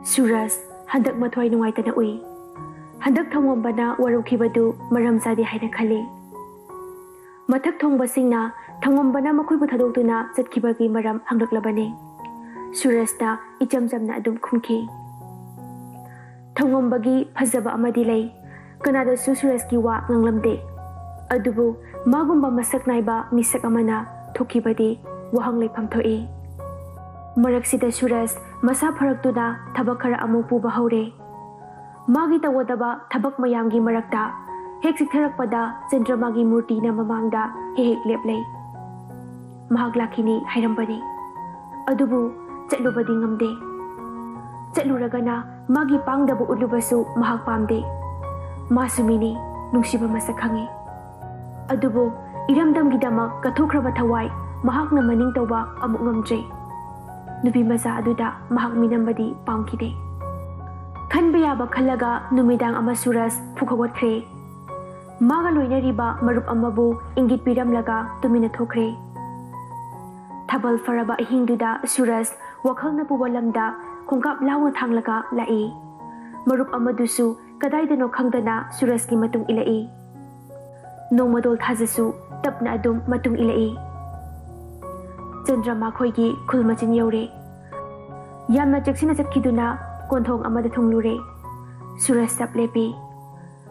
ꯁꯨꯔꯖ ꯍꯟꯗꯛ ꯃꯊ꯭ꯋꯥꯏ ꯅꯨꯡꯉꯥꯏꯇꯅ ꯎꯏ. ꯍꯟꯗꯛ ꯊꯧꯉꯝꯕꯅ ꯋꯥꯔꯧꯈꯤꯕꯗꯨ ꯃꯔꯝ ꯆꯥꯗꯦ ꯍꯥꯏꯅ ꯈꯜꯂꯤ. ꯃꯊꯛ ꯊꯣꯡꯕꯁꯤꯡꯅ ꯊꯧꯉꯝꯕꯅ ꯃꯈꯣꯏꯕꯨ ꯊꯥꯗꯣꯛꯇꯨꯅ ꯆꯠꯈꯤꯕꯒꯤ ꯃꯔꯝ ꯍꯪꯂꯛꯂꯕꯅꯤ. ꯁꯨꯔꯖꯅ ꯏꯆꯝ ꯆꯝꯅ ꯑꯗꯨꯝ ꯈꯨꯝꯈꯤ. ꯊꯧꯉꯝꯕꯒꯤ ꯐꯖꯕ ꯑꯃꯗꯤ ꯂꯩ. ꯀꯅꯥꯗꯁꯨ ꯁꯨꯔꯖꯀꯤ ꯋꯥ ꯉꯥꯡꯂꯝꯗꯦ. ꯑꯗꯨꯕꯨ ꯃꯥꯒꯨꯝꯕ ꯃꯁꯛ ꯅꯥꯏꯕ ꯃꯤꯁꯛ ꯑꯃꯅ ꯊꯣꯛꯈꯤꯕꯗꯤ ꯋꯥꯍꯪ ꯂꯩꯐꯝ ꯊꯣꯛꯏ. ꯃꯔꯛꯁꯤꯗ ꯁꯨꯔꯖ ꯃꯁꯥ ꯐꯔꯛꯇꯨꯅ ꯊꯕꯛ ꯈꯔ ꯑꯃꯨꯛ ꯄꯨꯕ ꯍꯧꯔꯦ. ꯃꯥꯒꯤ ꯇꯧꯒꯗꯕ ꯊꯕꯛ ꯃꯌꯥꯝꯒꯤ ꯃꯔꯛꯇ ꯍꯦꯛ ꯆꯤꯛꯊꯔꯛꯄꯗ ꯆꯟꯗ꯭ꯔꯃꯥꯒꯤ ꯃꯨꯔꯇꯤꯅ ꯃꯃꯥꯡꯗ ꯍꯦꯛ ꯂꯦꯞꯂꯩ. ꯃꯍꯥꯛ ꯂꯥꯛꯈꯤꯅꯤ ꯍꯥꯏꯔꯝꯕꯅꯤ. ꯑꯗꯨꯕꯨ ꯆꯠꯂꯨꯕꯗꯤ ꯉꯝꯗꯦ. ꯆꯠꯂꯨꯔꯒꯅ ꯃꯥꯒꯤ ꯄꯥꯡꯗꯕ ꯎꯠꯂꯨꯕꯁꯨ ꯃꯍꯥꯛ ꯄꯥꯝꯗꯦ. ꯃꯥꯁꯨ ꯃꯤꯅꯤ, ꯅꯨꯡꯁꯤꯕ ꯃꯁꯛ ꯈꯪꯏ. ꯑꯗꯨꯕꯨ ꯏꯔꯝꯗꯝꯒꯤꯗꯃꯛ ꯀꯠꯊꯣꯛꯈ꯭ꯔꯕ ꯊꯋꯥꯏ ꯃꯍꯥꯛꯅ ꯃꯅꯤꯡ ꯇꯧꯕ ꯑꯃꯨꯛ ꯉꯝꯗ꯭ꯔꯦ. ꯅꯨꯄꯤ ꯃꯆꯥ ꯑꯗꯨꯗ ꯃꯍꯥꯛ ꯃꯤꯅꯝꯕꯗꯤ ꯄꯥꯝꯈꯤꯗꯦ. ꯈꯟꯕ ꯌꯥꯕ ꯈꯜꯂꯒ ꯅꯨꯃꯤꯗꯥꯡ ꯑꯃ ꯁꯨꯔꯖ ꯐꯨꯛ ꯍꯧꯒꯠꯈ꯭ꯔꯦ. ꯃꯥꯒ ꯂꯣꯏꯅꯔꯤꯕ ꯃꯔꯨꯞ ꯑꯃꯕꯨ ꯏꯪꯒꯤꯠ ꯄꯤꯔꯝꯂꯒ ꯇꯨꯃꯤꯟꯅ ꯊꯣꯛꯈ꯭ꯔꯦ. ꯊꯥꯕꯜ ꯐꯔꯕ ꯑꯍꯤꯡꯗꯨꯗ ꯁꯨꯔꯖ ꯋꯥꯈꯜꯅ ꯄꯨꯕ ꯂꯝꯗ ꯈꯣꯡꯀꯥꯞ ꯂꯥꯎꯅ ꯊꯥꯡꯂꯒ ꯂꯥꯛꯏ. ꯃꯔꯨꯞ ꯑꯃꯗꯨꯁꯨ ꯀꯗꯥꯏꯗꯅꯣ ꯈꯪꯗꯅ ꯁꯨꯔꯖꯀꯤ ꯃꯇꯨꯡ ꯏꯜꯂꯛꯏ. ꯅꯣꯡꯃꯗꯣꯜ ꯊꯥꯖꯁꯨ ꯇꯞꯅ ꯑꯗꯨꯝ ꯃꯇꯨꯡ ꯏꯜꯂꯛꯏ. ꯆꯟꯗ꯭ꯔꯃꯥ ꯈꯣꯏꯒꯤ ꯈꯨꯜ ꯃꯆꯤꯟ ꯌꯧꯔꯦ. ꯌꯥꯝꯅ ꯆꯦꯛꯁꯤꯟꯅ ꯆꯠꯈꯤꯗꯨꯅ ꯀꯣꯟꯊꯣꯡ ꯑꯃꯗ ꯊꯨꯡꯂꯨꯔꯦ. ꯁꯨꯔꯖ ꯆꯞ ꯂꯦꯞꯄꯤ.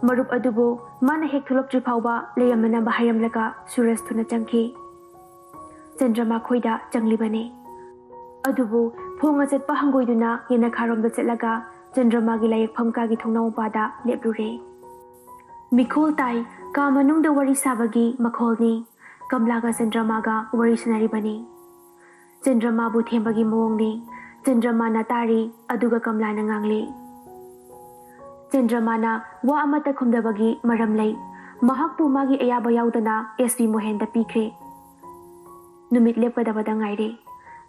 ꯃꯔꯨꯞ ꯑꯗꯨꯕꯨ ꯃꯥꯅ ꯍꯦꯛ ꯊꯣꯛꯂꯛꯇ꯭ꯔꯤ ꯐꯥꯎꯕ ꯂꯩꯔꯝꯅꯅꯕ ꯍꯥꯏꯔꯝꯂꯒ ꯁꯨꯔꯖ ꯊꯨꯅ ꯆꯪꯈꯤ. ꯆꯟꯗ꯭ꯔꯃꯥ ꯈꯣꯏꯗ ꯆꯪꯂꯤꯕꯅꯤ. ꯑꯗꯨꯕꯨ ꯐꯣꯡꯅ ꯆꯠꯄ ꯍꯪꯒꯣꯏꯗꯨꯅ ꯌꯦꯅꯈꯥꯔꯣꯝꯗ ꯆꯠꯂꯒ ꯆꯟꯗ꯭ꯔꯃꯥꯒꯤ ꯂꯥꯏꯌꯦꯛꯐꯝ ꯀꯥꯒꯤ ꯊꯣꯡꯅꯥꯎ ꯃꯄꯥꯗ ꯂꯦꯞꯂꯨꯔꯦ. ꯃꯤꯈꯣꯜ ꯇꯥꯏ. ꯀꯥ ꯃꯅꯨꯡꯗ ꯋꯥꯔꯤ ꯁꯥꯕꯒꯤ ꯃꯈꯣꯜꯅꯤ. ꯀꯝꯂꯥꯒ ꯆꯟꯗ꯭ꯔꯃꯥꯒ ꯋꯥꯔꯤ ꯁꯥꯅꯔꯤꯕꯅꯤ. ꯆꯟꯗ꯭ꯔꯃꯥꯕꯨ ꯊꯦꯝꯕꯒꯤ ꯃꯑꯣꯡꯅꯤ. ꯆꯟꯗ꯭ꯔꯃꯥꯅ ꯇꯥꯔꯤ, ꯑꯗꯨꯒ ꯀꯝꯂꯥꯅ ꯉꯥꯡꯂꯤ. ꯆꯟꯗ꯭ꯔꯃꯥꯅ ꯋꯥ ꯑꯃꯠꯇ ꯈꯨꯝꯗꯕꯒꯤ ꯃꯔꯝ ꯂꯩ. ꯃꯍꯥꯛꯄꯨ ꯃꯥꯒꯤ ꯑꯌꯥꯕ ꯌꯥꯎꯗꯅ SP ꯃꯣꯍꯦꯟꯗ ꯄꯤꯈ꯭ꯔꯦ. ꯅꯨꯃꯤꯠ ꯂꯦꯞꯀꯗꯕꯗ ꯉꯥꯏꯔꯦ.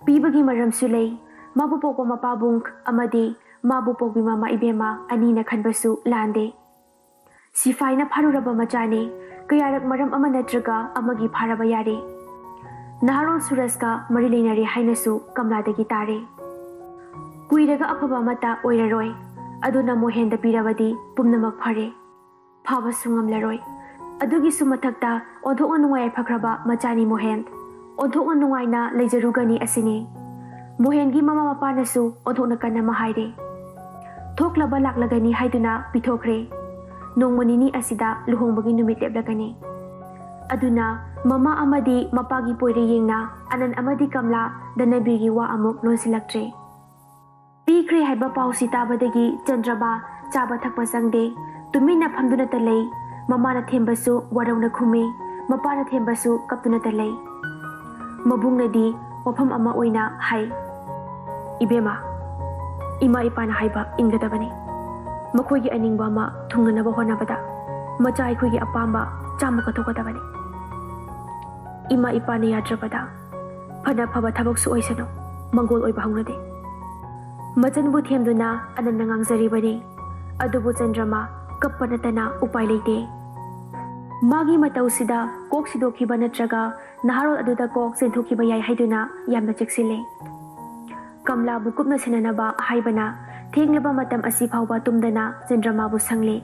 ꯄꯤꯕꯒꯤ ꯃꯔꯝꯁꯨ ꯂꯩ. ꯃꯥꯕꯨ ꯄꯣꯛꯄ ꯃꯄꯥꯕꯨꯡ ꯑꯃꯗꯤ ꯃꯥꯕꯨ ꯄꯣꯛꯄꯤ ꯃꯃꯥ ꯏꯕꯦꯝꯃ ꯑꯅꯤꯅ ꯈꯟꯕꯁꯨ ꯂꯥꯟꯗꯦ. ꯁꯤꯐꯥꯏꯅ ꯐꯥꯔꯨꯔꯕ ꯃꯆꯥꯅꯤ. ꯀꯌꯥꯔꯛ ꯃꯔꯝ ꯑꯃ ꯅꯠꯇ꯭ꯔꯒ ꯑꯃꯒꯤ ꯐꯥꯔꯕ ꯌꯥꯔꯦ. ꯅꯍꯥꯔꯣꯜ ꯁꯨꯔꯖꯀ ꯃꯔꯤ ꯂꯩꯅꯔꯦ ꯍꯥꯏꯅꯁꯨ ꯀꯝꯂꯥꯗꯒꯤ ꯇꯥꯔꯦ. ꯀꯨꯏꯔꯒ ꯑꯐꯕ ꯑꯃꯠꯇ ꯑꯣꯏꯔꯔꯣい. ꯑꯗꯨꯅ ꯃꯣꯍꯦꯟꯗ ꯄꯤꯔꯕꯗꯤ ꯄꯨꯝꯅꯃꯛ ꯐꯔꯦ. ꯐꯥꯕꯁꯨ ꯉꯝꯂꯔꯣꯏ. ꯑꯗꯨꯒꯤꯁꯨ ꯃꯊꯛꯇ ꯑꯣꯟꯊꯣꯛꯅ ꯅꯨꯡꯉꯥꯏ ꯌꯥꯏꯐꯈ꯭ꯔꯕ ꯃꯆꯥꯅꯤ ꯃꯣꯍꯦꯟ. ꯑꯣꯟꯊꯣꯛꯅ ꯅꯨꯡꯉꯥꯏꯅ ꯂꯩꯖꯔꯨꯒꯅꯤ ꯑꯁꯤꯅꯤ. ꯃꯣꯍꯦꯟꯒꯤ ꯃꯃꯥ ꯃꯄꯥꯅꯁꯨ ꯑꯣꯟꯊꯣꯛꯅ ꯀꯟꯅ ꯑꯃ ꯍꯥꯏꯔꯦ. ꯊꯣꯛꯂꯕ ꯂꯥꯛꯂꯒꯅꯤ ꯍꯥꯏꯗꯨꯅ ꯄꯤꯊꯣꯛꯈ꯭ꯔे. ꯅꯣꯡꯃ ꯅꯤꯅꯤ ꯑꯁꯤꯗ ꯂꯨꯍꯣꯡꯕꯒꯤ ꯅꯨꯃꯤꯠ ꯂꯦꯞꯂꯒꯅꯤ. ꯑꯗꯨꯅ ꯃꯃꯥ ꯑꯃꯗꯤ ꯃꯄꯥꯒꯤ ꯄꯣꯏꯔꯩꯌꯦꯡꯅ ꯑꯅꯟ ꯑꯃꯗꯤ ꯀꯝꯂꯥ ꯗꯅꯕꯤꯔꯒꯤ ꯋꯥ ꯑꯃꯨꯛ ꯂꯣꯟꯁꯤꯜꯂꯛꯇ꯭ꯔꯦ. ꯄꯤꯈ꯭ꯔꯦ ꯍꯥꯏꯕ ꯄꯥꯎꯁꯤ ꯇꯥꯕꯗꯒꯤ ꯆꯟꯗ꯭ꯔꯃꯥ ꯆꯥꯕ ꯊꯛꯄ ꯆꯪꯗꯦ. ꯇꯨꯃꯤꯟꯅ ꯐꯝꯗꯨꯅꯇ ꯂꯩ. ꯃꯃꯥꯅ ꯊꯦꯝꯕꯁꯨ ꯋꯥꯔꯧꯅ ꯈꯨꯝꯃꯤ. ꯃꯄꯥꯅ ꯊꯦꯝꯕꯁꯨ ꯀꯞꯇꯨꯅꯇ ꯂꯩ. ꯃꯕꯨꯡꯅꯗꯤ ꯋꯥꯐꯝ ꯑꯃ ꯑꯣꯏꯅ ꯍꯥꯏ. ꯏꯕꯦꯝꯃ, ꯏꯃꯥ ꯏꯄꯥꯅ ꯍꯥꯏꯕ ꯏꯟꯒꯗꯕꯅꯤ. ꯃꯈꯣꯏꯒꯤ ꯑꯅꯤꯡꯕ ꯑꯃ ꯊꯨꯡꯅꯅꯕ ꯍꯣꯠꯅꯕꯗ ꯃꯆꯥ ꯑꯩꯈꯣꯏꯒꯤ ꯑꯄꯥꯝꯕ ꯆꯥꯝꯃ ꯀꯠꯊꯣꯛꯀꯗꯕꯅꯤ. ꯏꯃꯥ ꯏꯄꯥꯅ ꯌꯥꯗ꯭ꯔꯕꯗ ꯐꯅ ꯐꯕ ꯊꯕꯛꯁꯨ ꯑꯣꯏꯁꯅꯨ, ꯃꯪꯒꯣꯜ ꯑꯣꯏꯕ ꯍꯧꯅꯗꯦ. ꯃꯆꯟꯕꯨ ꯊꯦꯝꯗꯨꯅ ꯑꯅꯟꯅ ꯉꯥꯡꯖꯔꯤꯕꯅꯤ. ꯑꯗꯨꯕꯨ ꯆꯟꯗ꯭ꯔꯃꯥ ꯀꯞꯄ ꯅꯠꯇꯅ ꯎꯄꯥꯏ ꯂꯩꯇꯦ. ꯃꯥꯒꯤ ꯃꯇꯧꯁꯤꯗ ꯀꯣꯛ ꯁꯤꯗꯣꯛꯈꯤꯕ ꯅꯠꯇ꯭ꯔꯒ ꯅꯍꯥꯔꯣꯜ ꯑꯗꯨꯗ ꯀꯣꯛ ꯆꯦꯟꯊꯣꯛꯈꯤꯕ ꯌꯥꯏ ꯍꯥꯏꯗꯨꯅ ꯌꯥꯝꯅ ꯆꯦꯛꯁꯤꯜꯂꯦ. ꯀꯝꯂꯥꯕꯨ ꯀꯨꯞꯅ ꯁꯦꯟꯅꯅꯕ ꯍꯥꯏꯕꯅ ꯊꯦꯡꯂꯕ ꯃꯇꯝ ꯑꯁꯤ ꯐꯥꯎꯕ ꯇꯨꯝꯗꯅ ꯆꯟꯗ꯭ꯔꯃꯥꯕꯨ ꯁꯪꯂꯦ.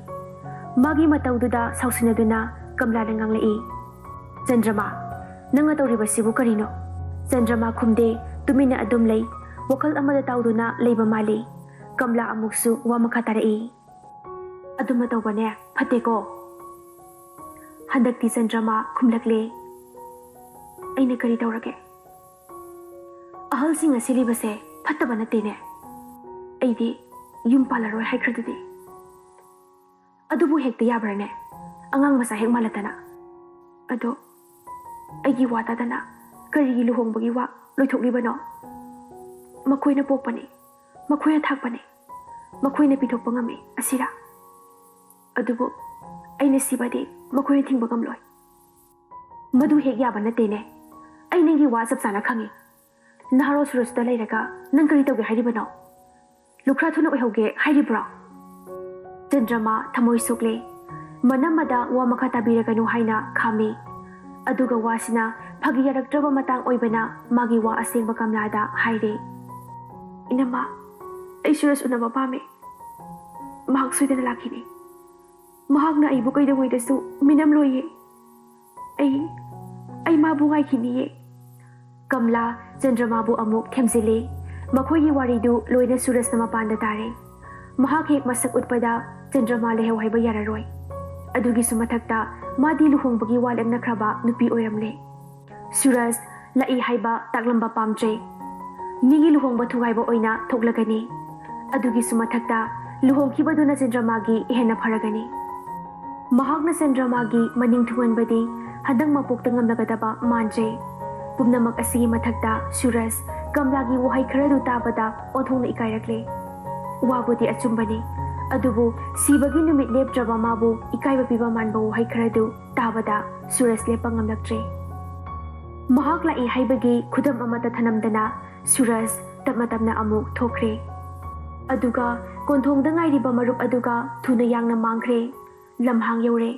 ꯃꯥꯒꯤ ꯃꯇꯧꯗꯨꯗ ꯁꯥꯎꯁꯤꯟꯅꯗꯨꯅ ꯀꯝꯂꯥꯅ ꯉꯥꯡꯂꯛꯏ. ꯆꯟꯗ꯭ꯔꯃꯥ, ꯅꯪꯅ ꯇꯧꯔꯤꯕꯁꯤꯕꯨ ꯀꯔꯤꯅꯣ? ꯆꯟꯗ꯭ꯔꯃꯥ ꯈꯨꯝꯗꯦ. ꯇꯨꯃꯤꯟꯅ ꯑꯗꯨꯝ ꯂꯩ. ꯋꯥꯈꯜ ꯑꯃꯗ ꯇꯥꯎꯗꯨꯅ ꯂꯩꯕ ꯃꯥꯜꯂꯤ. ꯀꯝꯂꯥ ꯑꯃꯨꯛꯁꯨ ꯋꯥ ꯃꯈꯥ ꯇꯥꯔꯛꯏ. ꯑꯗꯨꯝꯅ ꯇꯧꯕꯅꯦ ꯐꯠꯇꯦꯀꯣ? ꯍꯟꯗꯛꯇꯤ ꯆꯟꯗ꯭ꯔꯃꯥ ꯈꯨꯝꯂꯛꯂꯦ. ꯑꯩꯅ ꯀꯔꯤ ꯇꯧꯔꯒꯦ? ꯑꯍꯜꯁꯤꯡ ꯑꯁꯤ ꯂꯩꯕꯁꯦ ꯐꯠꯇꯕ ꯅꯠꯇꯦꯅꯦ. ꯑꯩꯗꯤ ꯌꯨꯝ ꯄꯥꯜꯂꯔꯣꯏ ꯍꯥꯏꯈ꯭ꯔꯗꯨꯗꯤ. ꯑꯗꯨꯕꯨ ꯍꯦꯛꯇ ꯌꯥꯕ꯭ꯔꯅꯦ? ꯑꯉꯥꯡ ꯃꯆꯥ ꯍꯦꯛ ꯃꯥꯜꯂꯗꯅ. ꯑꯗꯣ ꯑꯩꯒꯤ ꯋꯥ ꯇꯥꯗꯅ ꯀꯔꯤꯒꯤ ꯂꯨꯍꯣꯡꯕꯒꯤ ꯋꯥ ꯂꯣꯏꯊꯣꯛꯂꯤꯕꯅꯣ? ꯃꯈꯣꯏꯅ ꯄꯣꯛꯄꯅꯤ, ꯃꯈꯣꯏꯅ ꯊꯥꯛꯄꯅꯤ, ꯃꯈꯣꯏꯅ ꯄꯤꯊꯣꯛꯄ ꯉꯝꯃꯤ ꯑꯁꯤꯔꯥ? ꯑꯗꯨꯕꯨ ꯑꯩꯅ ꯁꯤꯕꯗꯤ ꯃꯈꯣꯏꯅ ꯊꯤꯡꯕ ꯉꯝꯂꯣꯏ. ꯃꯗꯨ ꯍꯦꯛ ꯌꯥꯕ ꯅꯠꯇꯦꯅꯦ. ꯑꯩ ꯅꯪꯒꯤ ꯋꯥ ꯆꯞ ꯆꯥꯅ ꯈꯪꯏ. ꯅꯍꯥꯔꯣꯜ ꯁꯨꯔꯖꯇ ꯂꯩꯔꯒ ꯅꯪ ꯀꯔꯤ ꯇꯧꯒꯦ ꯍꯥꯏꯔꯤꯕꯅꯣ? ꯂꯨꯈ꯭ꯔꯥ ꯊꯨꯅ ꯑꯣꯏꯍꯧꯒꯦ ꯍꯥꯏꯔꯤꯕ꯭ꯔꯣ? ꯆꯟꯗ꯭ꯔꯃꯥ ꯊꯃꯣꯏ ꯁꯣꯛꯂꯦ. ꯃꯅꯝꯃꯗ ꯋꯥ ꯃꯈꯥ ꯇꯥꯕꯤꯔꯒꯅꯨ ꯍꯥꯏꯅ ꯈꯥꯝꯃꯤ. ꯑꯗꯨꯒ ꯋꯥꯁꯤꯅ ꯐꯥꯒꯤ ꯌꯥꯔꯛꯇ꯭ꯔꯕ ꯃꯇꯥꯡ ꯑꯣꯏꯕꯅ ꯃꯥꯒꯤ ꯋꯥ ꯑꯁꯦꯡꯕ ꯀꯝꯂꯥꯗ ꯍꯥꯏꯔꯦ. ꯏꯅꯝꯃ, ꯑꯩ ꯁꯨꯔꯖ ꯎꯅꯕ ꯄꯥꯝꯃꯦ ꯃꯍꯥꯛ ꯁꯣꯏꯗꯅ ꯂꯥꯛꯈꯤꯅꯤ ꯃꯍꯥꯛꯅ ꯑꯩꯕꯨ ꯀꯩꯗꯧꯉꯩꯗꯁꯨ ꯃꯤꯅꯝꯂꯣꯏꯌꯦ ꯑꯩ ꯃꯥꯕꯨ ꯉꯥꯏꯈꯤꯅꯤꯌꯦ ꯀꯝꯂꯥ ꯆꯟꯗ꯭ꯔꯃꯥꯕꯨ ꯑꯃꯨꯛ ꯊꯦꯝꯖꯤꯜꯂꯤ ꯃꯈꯣꯏꯒꯤ ꯋꯥꯔꯤꯗꯨ ꯂꯣꯏꯅ ꯁꯨꯔꯖꯅ ꯃꯄꯥꯟꯗ ꯇꯥꯔꯦ ꯃꯍꯥꯛ ꯍꯦꯛ ꯃꯁꯛ ꯎꯠꯄꯗ ꯆꯟꯗ꯭ꯔꯃꯥ ꯂꯩꯍꯧ ꯍꯥꯏꯕ ꯌꯥꯔꯔꯣꯏ ꯑꯗꯨꯒꯤꯁꯨ ꯃꯊꯛꯇ ꯃꯥꯗꯤ ꯂꯨꯍꯣꯡꯕꯒꯤ ꯋꯥꯂꯛꯅꯈ꯭ꯔꯕ ꯅꯨꯄꯤ ꯑꯣꯏꯔꯝꯂꯦ ꯁꯨꯔꯖ ꯂꯥꯛꯏ ꯍꯥꯏꯕ ꯇꯥꯛꯂꯝꯕ ꯄꯥꯝꯗ꯭ꯔꯦ ꯃꯤꯒꯤ ꯂꯨꯍꯣꯡꯕ ꯊꯨꯒꯥꯏꯕ ꯑꯣꯏꯅ ꯊꯣꯛꯂꯒꯅꯤ ꯑꯗꯨꯒꯤꯁꯨ ꯃꯊꯛꯇ ꯂꯨꯍꯣꯡꯈꯤꯕꯗꯨꯅ ꯆꯟꯗ꯭ꯔꯃꯥꯒꯤ ꯍꯦꯟꯅ ꯐꯔꯒꯅꯤ ꯃꯍꯥꯛꯅ ꯆꯟꯗ꯭ꯔꯃꯥꯒꯤ ꯃꯅꯤꯡ ꯊꯨꯡꯍꯟꯕꯗꯤ ꯍꯟꯗꯛ ꯃꯄꯣꯛꯇ ꯉꯝꯂꯒꯗꯕ ꯃꯥꯟꯗ꯭ꯔꯦ ꯄꯨꯝꯅꯃꯛ ꯑꯁꯤꯒꯤ ꯃꯊꯛꯇ ꯁꯨꯔꯖ ꯀꯝꯂꯥꯒꯤ ꯋꯥꯍꯩ ꯈꯔꯗꯨ ꯇꯥꯕꯗ ꯑꯣꯟꯊꯣꯛꯅ ꯏꯀꯥꯏꯔꯛꯂꯦ ꯋꯥꯕꯨꯗꯤ ꯑꯆꯨꯝꯕꯅꯤ ꯑꯗꯨꯕꯨ ꯁꯤꯕꯒꯤ ꯅꯨꯃꯤꯠ ꯂꯦꯞꯇ꯭ꯔꯕ ꯃꯥꯕꯨ ꯏꯀꯥꯏꯕ ꯄꯤꯕ ꯃꯥꯟꯕ ꯋꯥꯍꯩ ꯈꯔꯗꯨ ꯇꯥꯕꯗ ꯁꯨꯔꯖ ꯂꯦꯞꯄ ꯉꯝꯂꯛꯇ꯭ꯔꯦ ꯃꯍꯥꯛ ꯂꯥꯛꯏ ꯍꯥꯏꯕꯒꯤ ꯈꯨꯗꯝ ꯑꯃꯠꯇ ꯊꯅꯝꯗꯅ ꯁꯨꯔꯖ ꯇꯞꯅ ꯇꯞꯅ ꯑꯃꯨꯛ ꯊꯣꯛꯈ꯭ꯔꯦ ꯑꯗꯨꯒ ꯀꯣꯟꯊꯣꯡꯗ ꯉꯥꯏꯔꯤꯕ ꯃꯔꯨꯞ ꯑꯗꯨꯒ ꯊꯨꯅ ꯌꯥꯡꯅ ꯃꯥꯡꯈ꯭ꯔꯦ ꯂꯝꯍꯥꯡ ꯌꯧꯔꯦ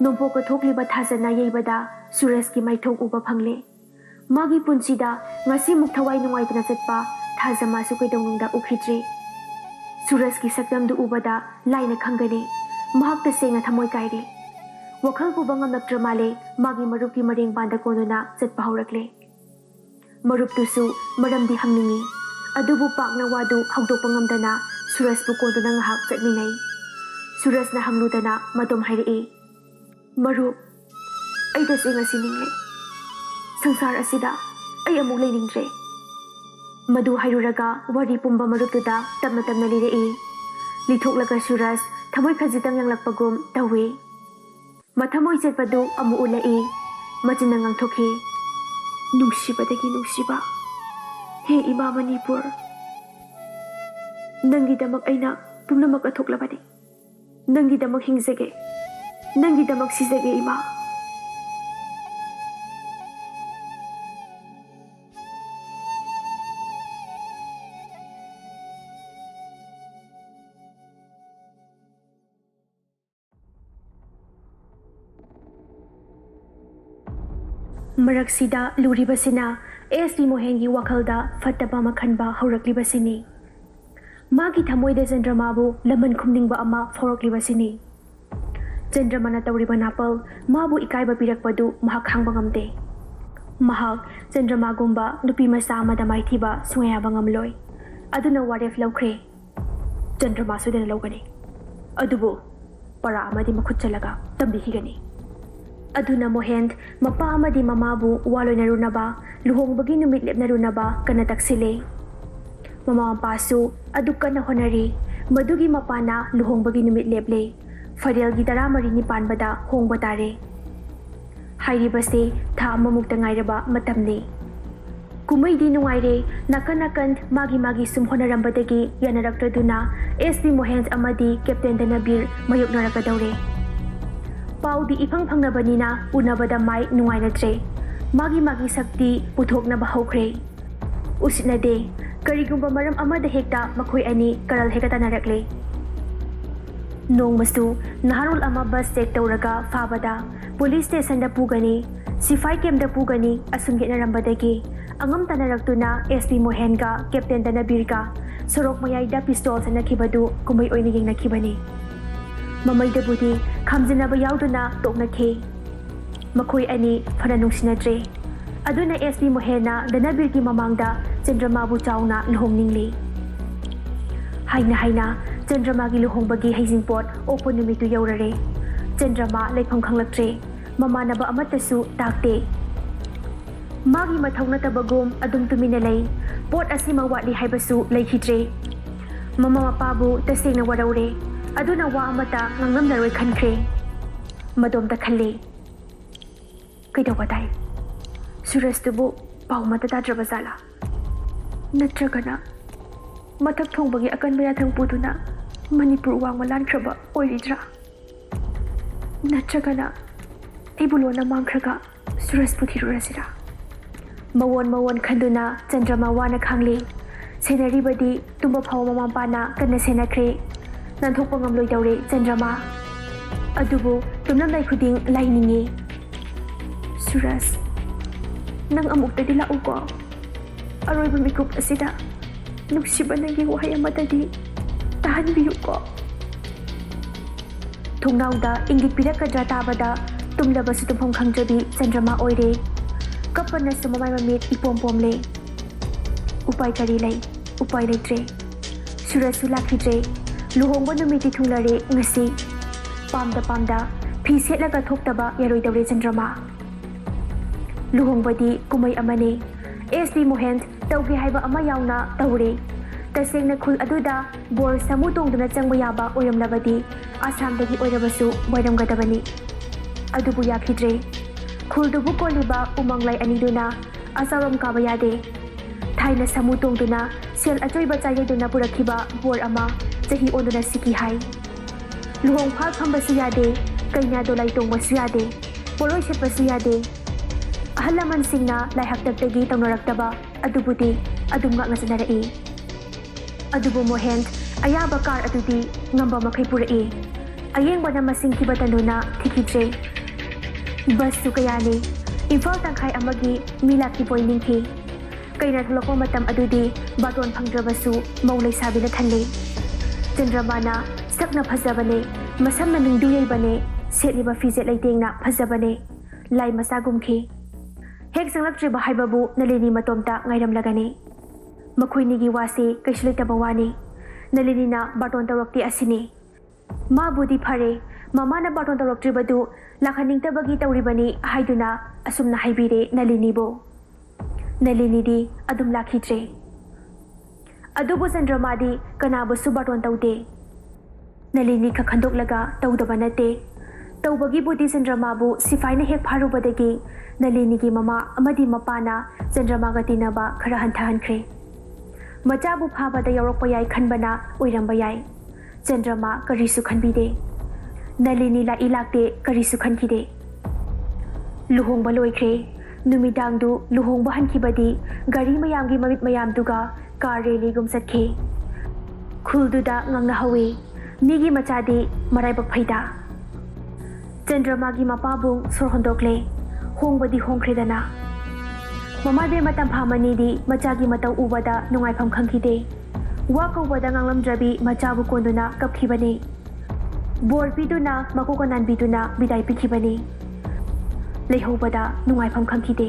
ꯅꯣꯡꯄꯣꯛꯀ ꯊꯣꯛꯂꯤꯕ ꯊꯥꯖꯅ ꯌꯩꯕꯗ ꯁꯨꯔꯖꯀꯤ ꯃꯥꯏꯊꯣꯡ ꯎꯕ ꯐꯪꯂꯦ ꯃꯥꯒꯤ ꯄꯨꯟꯁꯤꯗ ꯉꯁꯤꯃꯨꯛ ꯊꯋꯥꯏ ꯅꯨꯡꯉꯥꯏꯇꯅ ꯆꯠꯄ ꯊꯥꯖꯃꯥꯁꯨ ꯀꯩꯗꯧꯅꯨꯡꯗ ꯎꯈꯤꯗ꯭ꯔꯤ ꯁꯨꯔꯖꯀꯤ ꯁꯛꯇꯝꯗꯨ ꯎꯕꯗ ꯂꯥꯏꯅ ꯈꯪꯒꯅꯤ ꯃꯍꯥꯛ ꯇꯁꯦꯡꯅ ꯊꯃꯣꯏ ꯀꯥꯏꯔꯦ ꯋꯥꯈꯜ ꯄꯨꯕ ꯉꯝꯂꯛꯇ꯭ꯔ ꯃꯥꯜꯂꯦ ꯃꯥꯒꯤ ꯃꯔꯨꯞꯀꯤ ꯃꯔꯦꯡꯕꯥꯟꯗ ꯀꯣꯟꯗꯨꯅ ꯆꯠꯄ ꯍꯧꯔꯛꯂꯦ ꯃꯔꯨꯞꯇꯨꯁꯨ ꯃꯔꯝꯗꯤ ꯍꯪꯅꯤꯡꯉꯤ ꯑꯗꯨꯕꯨ ꯄꯥꯛꯅ ꯋꯥꯗꯨ ꯍꯧꯗꯣꯛꯄ ꯉꯝꯗꯅ ꯁꯨꯔꯖꯄꯨ ꯀꯣꯟꯗꯨꯅ ꯉꯥꯏꯍꯥꯛ ꯆꯠꯃꯤꯟꯅꯩ ꯁꯨꯔꯖꯅ ꯍꯪꯂꯨꯗꯅ ꯃꯇꯣꯝ ꯍꯥꯏꯔꯛꯏ ꯃꯔꯨꯞ ꯑꯩ ꯇꯁꯦꯡꯅ ꯁꯤꯅꯤꯡꯂꯦ ꯁꯪꯁꯥꯔ ꯑꯁꯤꯗ ꯑꯩ ꯑꯃꯨꯛ ꯂꯩꯅꯤꯡꯗ꯭ꯔꯦ ꯃꯗꯨ ꯍꯥꯏꯔꯨꯔꯒ ꯋꯥꯔꯤ ꯄꯨꯝꯕ ꯃꯔꯨꯞꯇꯨꯗ ꯇꯞꯅ ꯇꯞꯅ ꯂꯤꯔꯛꯏ ꯂꯤꯊꯣꯛꯂꯒ ꯁꯨꯔꯖ ꯊꯃꯣꯏ ꯈꯖꯤꯛꯇꯪ ꯌꯥꯡꯂꯛꯄꯒꯨꯝ ꯇꯧꯏ ꯃꯊꯃꯣꯏ ꯆꯠꯄꯗꯨ ꯑꯃꯨꯛ ꯎꯠꯂꯛꯏ ꯃꯆꯤꯟꯅ ꯉꯥꯡꯊꯣꯛꯈꯤ ꯅꯨꯡꯁꯤꯕꯗꯒꯤ ꯅꯨꯡꯁꯤꯕ ꯍꯦ ꯏꯃꯥ ꯃꯅꯤꯄꯨꯔ ꯅꯪꯒꯤꯗꯃꯛ ꯑꯩꯅ ꯄꯨꯝꯅꯃꯛ ꯀꯠꯊꯣꯛꯂꯕꯅꯤ ꯅꯪꯒꯤꯗꯃꯛ ꯍꯤꯡꯖꯒꯦ ꯅꯪꯒꯤꯗꯃꯛ ꯁꯤꯖꯒꯦ ꯏꯃꯥ ꯃꯔꯛꯁꯤꯗ ꯂꯨꯔꯤꯕꯁꯤꯅ ꯑꯦꯁ.ꯄꯤ. ꯃꯣꯍꯦꯟꯒꯤ ꯋꯥꯈꯜꯗ ꯐꯠꯇꯕ ꯑꯃ ꯈꯟꯕ ꯍꯧꯔꯛꯂꯤꯕꯁꯤꯅꯤ ꯃꯥꯒꯤ ꯊꯃꯣꯏꯗ ꯆꯟꯗ꯭ꯔꯃꯥꯕꯨ ꯂꯃꯟ ꯈꯨꯝꯅꯤꯡꯕ ꯑꯃ ꯐꯥꯎꯔꯛꯂꯤꯕꯁꯤꯅꯤ ꯆꯟꯗ꯭ꯔꯃꯥꯅ ꯇꯧꯔꯤꯕ ꯅꯥꯄꯜ ꯃꯥꯕꯨ ꯏꯀꯥꯏꯕ ꯄꯤꯔꯛꯄꯗꯨ ꯃꯍꯥꯛ ꯈꯥꯡꯕ ꯉꯝꯗꯦ ꯃꯍꯥꯛ ꯆꯟꯗ꯭ꯔꯃꯥꯒꯨꯝꯕ ꯅꯨꯄꯤ ꯃꯆꯥ ꯑꯃꯗ ꯃꯥꯏꯊꯤꯕ ꯁꯨꯡꯌꯥ ꯌꯥꯕ ꯉꯝꯂꯣꯏ ꯑꯗꯨꯅ ꯋꯥꯔꯦꯞ ꯂꯧꯈ꯭ꯔꯦ ꯆꯟꯗ꯭ꯔꯃꯥ ꯁꯣꯏꯗꯅ ꯂꯧꯒꯅꯤ ꯑꯗꯨꯕꯨ ꯄꯔꯥ ꯑꯃꯗꯤ ꯃꯈꯨꯠ ꯆꯜꯂꯒ ꯇꯝꯕꯤꯈꯤꯒꯅꯤ ꯑꯗꯨꯅ ꯃꯣꯍꯦꯟ ꯃꯄꯥ ꯑꯃꯗꯤ ꯃꯃꯥꯕꯨ ꯋꯥ ꯂꯣꯏꯅꯔꯨꯅꯕ ꯂꯨꯍꯣꯡꯕꯒꯤ ꯅꯨꯃꯤꯠ ꯂꯦꯞꯅꯔꯨꯅꯕ ꯀꯟꯅ ꯇꯛꯁꯤꯜꯂꯦ ꯃꯃꯥ ꯃꯄꯥꯁꯨ ꯑꯗꯨ ꯀꯟꯅ ꯍꯣꯠꯅꯔꯤ ꯃꯗꯨꯒꯤ ꯃꯄꯥꯅ ꯂꯨꯍꯣꯡꯕꯒꯤ ꯅꯨꯃꯤꯠ ꯂꯦꯞꯂꯦ ꯐꯔꯦꯜꯒꯤ 14ꯅꯤ ꯄꯥꯟꯕꯗ ꯍꯣꯡꯕ ꯇꯥꯔꯦ ꯍꯥꯏꯔꯤꯕꯁꯦ ꯊꯥ ꯑꯃꯃꯨꯛꯇ ꯉꯥꯏꯔꯕ ꯃꯇꯝꯅꯤ ꯀꯨꯝꯃꯩꯗꯤ ꯅꯨꯡꯉꯥꯏꯔꯦ ꯅꯥꯀꯟ ꯅꯥꯀꯟ ꯃꯥꯒꯤ ꯁꯨꯝ ꯍꯣꯠꯅꯔꯝꯕꯗꯒꯤ ꯌꯥꯅꯔꯛꯇ꯭ꯔꯗꯨꯅ ꯑꯦꯁ.ꯄꯤ. ꯃꯣꯍꯦꯟ ꯑꯃꯗꯤ ꯀꯦꯞꯇꯦꯟ ꯗꯅꯕꯤꯔ ꯃꯥꯌꯣꯛꯅꯔꯛꯀꯗꯧꯔꯦ ꯄꯥꯎꯗꯤ ꯏꯐꯪ ꯐꯪꯅꯕꯅꯤꯅ ꯎꯅꯕꯗ ꯃꯥꯏ ꯅꯨꯡꯉꯥꯏꯅꯗ꯭ꯔꯦ ꯃꯥꯒꯤ ꯁꯛꯇꯤ ꯄꯨꯊꯣꯛꯅꯕ ꯍꯧꯈ꯭ꯔꯦ ꯎꯁꯤꯠꯅꯗꯦ ꯀꯔꯤꯒꯨꯝꯕ ꯃꯔꯝ ꯑꯃꯗ ꯍꯦꯛꯇ ꯃꯈꯣꯏ ꯑꯅꯤ ꯀꯔꯜ ꯍꯦꯛꯇ ꯇꯥꯟꯅꯔꯛꯂꯦ ꯅꯣꯡꯃꯁꯨ ꯅꯍꯥꯔꯣꯜ ꯑꯃ ꯕꯁ ꯆꯦꯛ ꯇꯧꯔꯒ ꯐꯥꯕꯗ ꯄꯨꯂꯤꯁ ꯁ꯭ꯇꯦꯁꯟꯗ ꯄꯨꯒꯅꯤ ꯁꯤꯐꯥꯏ ꯀꯦꯝꯞꯇ ꯄꯨꯒꯅꯤ ꯑꯁꯨꯝ ꯌꯦꯠꯅꯔꯝꯕꯗꯒꯤ ꯑꯉꯝ ꯇꯥꯟꯅꯔꯛꯇꯨꯅ ꯑꯦꯁ.ꯄꯤ. ꯃꯣꯍꯦꯟꯒ ꯀꯦꯞꯇꯦꯟ ꯗꯅꯕꯤꯔꯒ ꯁꯣꯔꯣꯛ ꯃꯌꯥꯏꯗ ꯄꯤꯁꯇꯣꯜ ꯁꯟꯅꯈꯤꯕꯗꯨ ꯀꯨꯝꯃꯩ ꯑꯣꯏꯅ ꯌꯦꯡꯅꯈꯤꯕꯅꯤ ꯃꯃꯩꯗꯕꯨꯗꯤ ꯈꯥꯝꯖꯤꯟꯅꯕ ꯌꯥꯎꯗꯨꯅ ꯇꯣꯛꯅꯈꯤ ꯃꯈꯣꯏ ꯑꯅꯤ ꯐꯅ ꯅꯨꯡꯁꯤꯅꯗ꯭ꯔꯦ ꯑꯗꯨꯅ ꯑꯦꯁ.ꯄꯤ. ꯃꯣꯍꯦꯟꯅ ꯗꯅꯕꯤꯔꯒꯤ ꯃꯃꯥꯡꯗ ꯆꯟꯗ꯭ꯔꯃꯥꯕꯨ ꯆꯥꯎꯅ ꯂꯨꯍꯣꯡꯅꯤꯡꯂꯤ ꯍꯥꯏꯅ ꯆꯟꯗ꯭ꯔꯃꯥꯒꯤ ꯂꯨꯍꯣꯡꯕꯒꯤ ꯍꯩꯖꯤꯡꯄꯣꯠ ꯑꯣꯛꯄ ꯅꯨꯃꯤꯠꯇꯨ ꯌꯧꯔꯔꯦ ꯆꯟꯗ꯭ꯔꯃꯥ ꯂꯩꯐꯝ ꯈꯪꯂꯛꯇ꯭ꯔꯦ ꯃꯃꯥꯟꯅꯕ ꯑꯃꯠꯇꯁꯨ ꯇꯥꯛꯇꯦ ꯃꯥꯒꯤ ꯃꯊꯧ ꯅꯠꯇꯕꯒꯨꯝ ꯑꯗꯨꯝ ꯇꯨꯃꯤꯟꯅ ꯂꯩ ꯄꯣꯠ ꯑꯁꯤꯃ ꯋꯥꯠꯂꯤ ꯍꯥꯏꯕꯁꯨ ꯂꯩꯈꯤꯗ꯭ꯔꯦ ꯃꯃꯥ ꯃꯄꯥꯕꯨ ꯇꯁꯦꯡꯅ ꯋꯥꯔꯧꯔꯦ ꯑꯗꯨꯅ ꯋꯥ ꯑꯃꯠꯇ ꯉꯥꯡꯂꯝꯂꯔꯣꯏ ꯈꯟꯈ꯭ꯔꯦ ꯃꯗꯣꯝꯇ ꯈꯜꯂꯦ ꯀꯩꯗꯧꯕ ꯇꯥꯏ ꯁꯨꯔꯖꯇꯨꯕꯨ ꯄꯥꯎ ꯑꯃꯠꯇ ꯇꯥꯗ꯭ꯔꯕ ꯖꯥꯠꯂꯥ ꯅꯠꯇ꯭ꯔꯒꯅ ꯃꯊꯛ ꯊꯣꯡꯕꯒꯤ ꯑꯀꯟꯕ ꯌꯥꯊꯪ ꯄꯨꯗꯨꯅ ꯃꯅꯤꯄꯨꯔ ꯋꯥꯡꯃ ꯂꯥꯟꯈ꯭ꯔꯕ ꯑꯣꯏꯔꯤꯗ꯭ꯔꯥ ꯅꯠꯇ꯭ꯔꯒꯅ ꯑꯩꯕꯨ ꯂꯣꯟꯅ ꯃꯥꯡꯈ꯭ꯔꯒ ꯁꯨꯔꯖꯄꯨ ꯊꯤꯔꯨꯔꯁꯤꯔꯥ ꯃꯋꯣꯟ ꯈꯟꯗꯨꯅ ꯆꯟꯗ꯭ꯔꯃꯥ ꯋꯥꯅ ꯈꯥꯡꯂꯤ ꯁꯦꯟꯅꯔꯤꯕꯗꯤ ꯇꯨꯝꯕ ꯐꯥꯎꯕ ꯃꯃꯥ ꯃꯄꯥꯅ ꯀꯟꯅ ꯁꯦꯟꯅꯈ꯭ꯔꯦ ꯅꯥꯟꯊꯣꯛꯄ ꯉꯝꯂꯣꯏꯗꯧꯔꯦ ꯆꯟꯗ꯭ꯔꯃꯥ ꯑꯗꯨꯕꯨ ꯇꯨꯝꯂꯝꯗꯥꯏ ꯈꯨꯗꯤꯡ ꯂꯥꯏꯅꯤꯡꯉꯤ꯫ ꯁꯨꯔꯖ, ꯅꯪ ꯑꯃꯨꯛꯇꯗꯤ ꯂꯥꯛꯎꯀꯣ꯫ ꯑꯔꯣꯏꯕ ꯃꯤꯀꯨꯞ ꯑꯁꯤꯗ ꯅꯨꯡꯁꯤꯕ ꯅꯪꯒꯤ ꯋꯥꯍꯩ ꯑꯃꯗꯗꯤ ꯇꯥꯍꯟꯕꯤꯌꯨꯀꯣ꯫ ꯊꯣꯡꯅꯥꯎꯗ ꯏꯪꯒꯤꯠ ꯄꯤꯔꯛꯀꯗ꯭ꯔꯥ ꯇꯥꯕꯗ ꯇꯨꯝꯂꯕꯁꯨ ꯇꯨꯝꯐꯝ ꯈꯪꯗ꯭ꯔꯕꯤ ꯆꯟꯗ꯭ꯔꯃꯥ ꯑꯣꯏꯔꯦ꯫ ꯀꯞꯄꯅꯁꯨ ꯃꯃꯥꯏ ꯃꯃꯤꯠ ꯏꯄꯣꯝ ꯄꯣꯝꯂꯦ꯫ ꯎꯄꯥꯏ ꯀꯔꯤ ꯂꯩ? ꯎꯄꯥꯏ ꯂꯩꯇ꯭ꯔꯦ꯫ ꯁꯨꯔꯖꯁꯨ ꯂꯥꯛꯈꯤꯗ꯭ꯔꯦ꯫ ꯂꯨꯍꯣꯡꯕ ꯅꯨꯃꯤꯠꯇꯤ ꯊꯨꯡꯂꯔꯦ ꯉꯁꯤ꯫ ꯄꯥꯝꯗ ꯐꯤ ꯁꯦꯠꯂꯒ ꯊꯣꯛꯇꯕ ꯌꯥꯔꯣꯏꯗꯧꯔꯦ ꯆꯟꯗ꯭ꯔꯃꯥ꯫ ꯂꯨꯍꯣꯡꯕꯗꯤ ꯀꯨꯝꯃꯩ ꯑꯃꯅꯤ꯫ ꯑꯦꯁ.ꯕꯤ. ꯃꯣꯍꯦꯟ ꯇꯧꯒꯦ ꯍꯥꯏꯕ ꯑꯃ ꯌꯥꯎꯅ ꯇꯧꯔꯦ꯫ ꯇꯁꯦꯡꯅ ꯈꯨꯜ ꯑꯗꯨꯗ ꯕꯣꯔ ꯁꯥꯃꯨ ꯇꯣꯡꯗꯨꯅ ꯆꯪꯕ ꯌꯥꯕ ꯑꯣꯏꯔꯝꯂꯕꯗꯤ ꯑꯁꯥꯝꯗꯒꯤ ꯑꯣꯏꯔꯕꯁꯨ ꯋꯥꯏꯔꯝꯒꯗꯕꯅꯤ꯫ ꯑꯗꯨꯕꯨ ꯌꯥꯈꯤꯗ꯭ꯔꯦ꯫ ꯈꯨꯜꯗꯨꯕꯨ ꯀꯣꯜꯂꯤꯕ ꯎꯃꯪ ꯂꯥꯏ ꯑꯅꯤꯗꯨꯅ ꯑꯆꯥꯎꯔꯝ ꯀꯥꯕ ꯌꯥꯗꯦ꯫ ꯊꯥꯏꯅ ꯁꯥꯃꯨ ꯇꯣꯡꯗꯨꯅ ꯁꯦꯜ ꯑꯆꯣꯏꯕ ꯆꯥꯌꯦꯗꯨꯅ ꯄꯨꯔꯛꯈꯤꯕ ꯕꯣꯔ ꯑꯃ ꯆꯍꯤ ꯑꯣꯟꯗꯨꯅ ꯁꯤꯈꯤ ꯍꯥꯏ꯫ ꯂꯨꯍꯣꯡꯐꯥꯜ ꯐꯝꯕꯁꯨ ꯌꯥꯗꯦ, ꯀꯩꯅꯥ ꯗꯣꯂꯥꯏ ꯇꯣꯡꯕꯁꯨ ꯌꯥꯗꯦ, ꯄꯣꯠꯂꯣꯏ ꯁꯦꯠꯄꯁꯨ ꯌꯥꯗꯦ꯫ ꯑꯍꯜ ꯂꯃꯟꯁꯤꯡꯅ ꯂꯥꯏꯍꯥꯛꯇꯛꯇꯒꯤ ꯇꯧꯅꯔꯛꯇꯕ ꯑꯗꯨꯕꯨꯗꯤ ꯑꯗꯨꯝ ꯉꯥꯛꯅ ꯆꯠꯅꯔꯛꯏ꯫ ꯑꯗꯨꯕꯨ ꯃꯣꯍꯦꯟ ꯑꯌꯥꯕ ꯀꯥꯔ ꯑꯗꯨꯗꯤ ꯉꯝꯕ ꯃꯈꯩ ꯄꯨꯔꯛꯏ꯫ ꯑꯌꯦꯡꯕꯅ ꯃꯁꯤꯡ ꯊꯤꯕ ꯇꯟꯗꯨꯅ ꯊꯤꯈꯤꯗ꯭ꯔꯦ꯫ ꯕꯁꯁꯨ ꯀꯌꯥꯅꯤ꯫ ꯏꯝꯐꯥꯜ ꯇꯪꯈꯥꯏ ꯑꯃꯒꯤ ꯃꯤ ꯂꯥꯛꯈꯤꯕꯣꯏ ꯅꯤꯡꯈꯤ꯫ ꯀꯩꯅꯥ ꯊꯣꯛꯂꯛꯄ ꯃꯇꯝ ꯑꯗꯨꯗꯤ ꯕꯥꯇꯣꯟ ꯐꯪꯗ꯭ꯔꯕꯁꯨ ꯃꯧ ꯂꯩꯁꯥꯕꯤꯅ ꯊꯜꯂꯦ꯫ ꯆꯟꯗ꯭ꯔꯃꯥꯅ ꯁꯛꯅ ꯐꯖꯕꯅꯦ, ꯃꯁꯝꯅ ꯅꯤꯡꯗꯨ ꯌꯩꯕꯅꯦ, ꯁꯦꯠꯂꯤꯕ ꯐꯤꯖꯦꯠ ꯂꯩꯇꯦꯡꯅ ꯐꯖꯕꯅꯦ, ꯂꯥꯏ ꯃꯆꯥꯒꯨꯝꯈꯤ꯫ ꯍꯦꯛ ꯆꯪꯂꯛꯇ꯭ꯔꯤꯕ ꯍꯥꯏꯕꯕꯨ ꯅꯂꯤꯅꯤ ꯃꯇꯣꯝꯇ ꯉꯥꯏꯔꯝꯂꯒꯅꯤ꯫ ꯃꯈꯣꯏꯅꯤꯒꯤ ꯋꯥꯁꯤ ꯀꯩꯁꯨ ꯂꯩꯇꯕ ꯋꯥꯅꯤ꯫ ꯅꯂꯤꯅꯤꯅ ꯕꯥꯇꯣꯟ ꯇꯧꯔꯛꯇꯦ ꯑꯁꯤꯅꯤ꯫ ꯃꯥꯕꯨꯗꯤ ꯐꯔꯦ, ꯃꯃꯥꯅ ꯕꯥꯇꯣꯟ ꯇꯧꯔꯛꯇ꯭ꯔꯤꯕꯗꯨ ꯂꯥꯛꯍꯟꯅꯤꯡꯗꯕꯒꯤ ꯇꯧꯔꯤꯕꯅꯤ ꯍꯥꯏꯗꯨꯅ ꯑꯁꯨꯝꯅ ꯍꯥꯏꯕꯤꯔꯦ ꯅꯂꯤꯅꯤꯕꯨ꯫ ꯅꯂꯤꯅꯤꯗꯤ ꯑꯗꯨꯝ ꯂꯥꯛꯈꯤꯗ꯭ꯔꯦ꯫ ꯑꯗꯨꯕꯨ ꯆꯟꯗ꯭ꯔꯃꯥꯗꯤ ꯀꯅꯥꯕꯨꯁꯨ ꯕꯥꯇꯣꯟ ꯇꯧꯗꯦ꯫ ꯅꯂꯤꯅꯤ ꯈꯛ ꯈꯟꯗꯣꯛꯂꯒ ꯇꯧꯗꯕ ꯅꯠꯇꯦ꯫ ꯇꯧꯕꯒꯤꯕꯨꯗꯤ ꯆꯟꯗ꯭ꯔꯃꯥꯕꯨ ꯁꯤꯐꯥꯏꯅ ꯍꯦꯛ ꯐꯥꯔꯨꯕꯗꯒꯤ ꯅꯂꯤꯅꯤꯒꯤ ꯃꯃꯥ ꯑꯃꯗꯤ ꯃꯄꯥꯅ ꯆꯟꯗ꯭ꯔꯃꯥꯒ ꯇꯤꯟꯅꯕ ꯈꯔ ꯍꯟꯊꯍꯟꯈ꯭ꯔꯦ꯫ ꯃꯆꯥꯕꯨ ꯐꯥꯕꯗ ꯌꯥꯎꯔꯛꯄ ꯌꯥꯏ ꯈꯟꯕꯅ ꯑꯣꯏꯔꯝꯕ ꯌꯥꯏ꯫ ꯆꯟꯗ꯭ꯔꯃꯥ ꯀꯔꯤꯁꯨ ꯈꯟꯕꯤꯗꯦ꯫ ꯅꯂꯤꯅꯤ ꯂꯥꯛꯏ ꯂꯥꯛꯇꯦ ꯀꯔꯤꯁꯨ ꯈꯟꯈꯤꯗꯦ꯫ ꯂꯨꯍꯣꯡꯕ ꯂꯣꯏꯈ꯭ꯔꯦ꯫ ꯅꯨꯃꯤꯗꯥꯡꯗꯨ ꯂꯨꯍꯣꯡꯕ ꯍꯟꯈꯤꯕꯗꯤ ꯒꯥꯔꯤ ꯃꯌꯥꯝꯒꯤ ꯃꯃꯤꯠ ꯃꯌꯥꯝꯗꯨꯒ ꯀꯥꯔ ꯔꯦꯂꯤꯒꯨꯝ ꯆꯠꯈꯤ꯫ ꯈꯨꯜꯗꯨꯗ ꯉꯥꯡꯅꯍꯧꯏ, ꯃꯤꯒꯤ ꯃꯆꯥꯗꯤ ꯃꯔꯥꯏꯕꯛ ꯐꯩꯗ꯫ ꯆꯟꯗ꯭ꯔꯃꯥꯒꯤ ꯃꯄꯥꯕꯨꯡ ꯁꯣꯔ ꯍꯣꯟꯗꯣꯛꯂꯦ꯫ ꯍꯣꯡꯕꯗꯤ ꯍꯣꯡꯈ꯭ꯔꯦꯗꯅ꯫ ꯃꯃꯥꯕꯦꯝꯃ ꯇꯝꯐꯥꯃꯅꯤꯗꯤ ꯃꯆꯥꯒꯤ ꯃꯇꯧ ꯎꯕꯗ ꯅꯨꯡꯉꯥꯏꯐꯝ ꯈꯪꯈꯤꯗꯦ꯫ ꯋꯥ ꯀꯧꯕꯗ ꯉꯥꯡꯂꯝꯗ꯭ꯔꯕꯤ ꯃꯆꯥꯕꯨ ꯀꯣꯟꯗꯨꯅ ꯀꯞꯈꯤꯕꯅꯤ꯫ ꯕꯣꯔ ꯄꯤꯗꯨꯅ ꯃꯀꯣꯛꯀ ꯅꯥꯟꯕꯤꯗꯨꯅ ꯕꯤꯗꯥꯏ ꯄꯤꯈꯤꯕꯅꯤ꯫ ꯂꯩꯍꯧꯕꯗ ꯅꯨꯡꯉꯥꯏꯐꯝ ꯈꯪꯈꯤꯗꯦ꯫